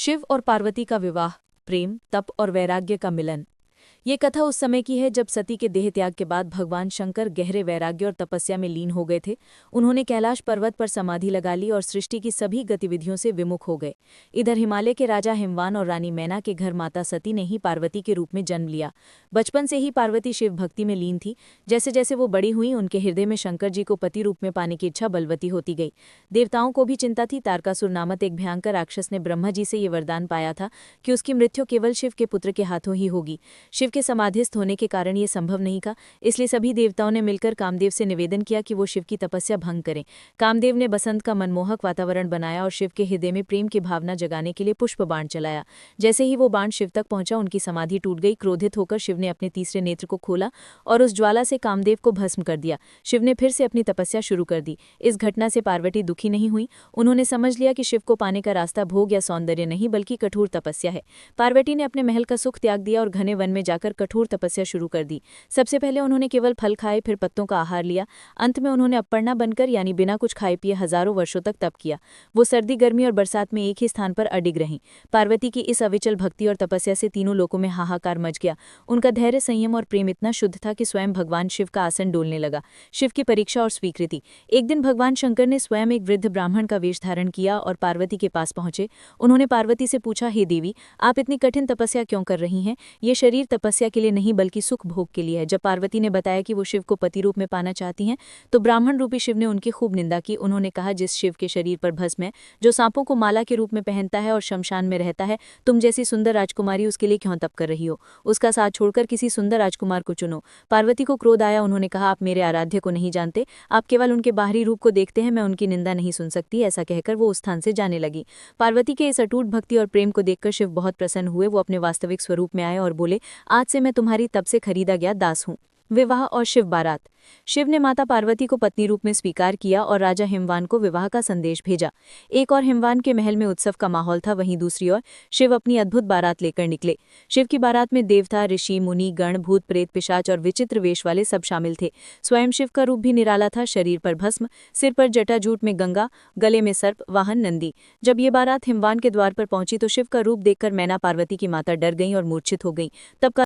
शिव और पार्वती का विवाह, प्रेम, तप और वैराग्य का मिलन। ये कथा उस समय की है जब सती के देह त्याग के बाद भगवान शंकर गहरे वैराग्य और तपस्या में लीन हो गए थे। उन्होंने कैलाश पर्वत पर समाधि लगा ली और सृष्टि की सभी गतिविधियों से विमुख हो गए। इधर हिमालय के राजा हिमवान और रानी मैना के घर माता सती ने ही पार्वती के रूप में जन्म लिया। बचपन से ही पार्वती शिव भक्ति में लीन थी। जैसे जैसे वो बड़ी हुई, उनके हृदय में शंकर जी को पति रूप में पाने की इच्छा बलवती होती गई। देवताओं को भी चिंता थी। तारकासुर नामक एक भयंकर राक्षस ने ब्रह्मा जी से ये वरदान पाया था कि उसकी मृत्यु केवल शिव के पुत्र के हाथों ही होगी। शिव के समाधिस्थ होने के कारण ये संभव नहीं था, इसलिए सभी देवताओं ने मिलकर कामदेव से निवेदन किया कि वो शिव की तपस्या भंग करें। कामदेव ने बसंत का मनमोहक वातावरण बनाया और शिव के हृदय में प्रेम की भावना जगाने के लिए पुष्प बाण चलाया। जैसे ही वो बाण शिव तक पहुंचा, उनकी समाधि टूट गई। क्रोधित होकर शिव ने अपने तीसरे नेत्र को खोला और उस ज्वाला से कामदेव को भस्म कर दिया। शिव ने फिर से अपनी तपस्या शुरू कर दी। इस घटना से पार्वती दुखी नहीं हुई। उन्होंने समझ लिया कि शिव को पाने का रास्ता भोग या सौंदर्य नहीं, बल्कि कठोर तपस्या है। पार्वती ने अपने महल का सुख त्याग दिया और घने वन में जाकर कठोर तपस्या शुरू कर दी। सबसे पहले उन्होंने केवल फल खाए, फिर पत्तों का आहार लिया। अंत में उन्होंने अपर्णा बनकर, यानी बिना कुछ खाए पिए, हजारों वर्षों तक तप किया। वो सर्दी, गर्मी और बरसात में एक ही स्थान पर अडिग रहीं। पार्वती की इस अविचल भक्ति और तपस्या से तीनों लोकों में हाहाकार मच गया। उनका धैर्य, संयम और प्रेम इतना शुद्ध था कि स्वयं भगवान शिव का आसन डोलने लगा। शिव की परीक्षा और स्वीकृति। एक दिन भगवान शंकर ने स्वयं एक वृद्ध ब्राह्मण का वेश धारण किया और पार्वती के पास पहुंचे। उन्होंने पार्वती से पूछा, हे देवी, आप इतनी कठिन तपस्या क्यों कर रही हैं? ये शरीर तपस्या के लिए नहीं, बल्कि सुख भोग के लिए है। जब पार्वती ने बताया कि वो शिव को पति रूप में पाना चाहती हैं, तो ब्राह्मण रूपी शिव ने उनकी खूब निंदा की। उन्होंने कहा, जिस शिव के शरीर पर भस्म है, जो सांपों को माला के रूप में पहनता है और शमशान में रहता है, तुम जैसी सुंदर राजकुमारी उसके लिए क्यों तप कर रही हो? उसका साथ छोड़कर किसी सुंदर राजकुमार को चुनो। पार्वती को क्रोध आया। उन्होंने कहा, आप मेरे आराध्य को नहीं जानते, आप केवल उनके बाहरी रूप को देखते हैं। मैं उनकी निंदा नहीं सुन सकती। ऐसा कहकर वो उस स्थान से जाने लगी। पार्वती के इस अटूट भक्ति और प्रेम को देखकर शिव बहुत प्रसन्न हुए। वो अपने वास्तविक स्वरूप में आए और बोले, आज से मैं तुम्हारी तब से खरीदा गया दास हूँ। विवाह और शिव बारात। शिव ने माता पार्वती को पत्नी रूप में स्वीकार किया और राजा हिमवान को विवाह का संदेश भेजा। एक और हिमवान के महल में उत्सव का माहौल था, वहीं दूसरी ओर शिव अपनी अद्भुत बारात लेकर निकले। शिव की बारात में देवता, ऋषि, मुनि, गण, भूत, प्रेत, पिशाच और विचित्र वेश वाले सब शामिल थे। स्वयं शिव का रूप भी निराला था। शरीर पर भस्म, सिर पर जटाजूट में गंगा, गले में सर्प, वाहन नंदी। जब ये बारात हिमवान के द्वार पर पहुंची तो शिव का रूप देखकर मैना, पार्वती की माता, डर गईं और मूर्छित हो गईं। तब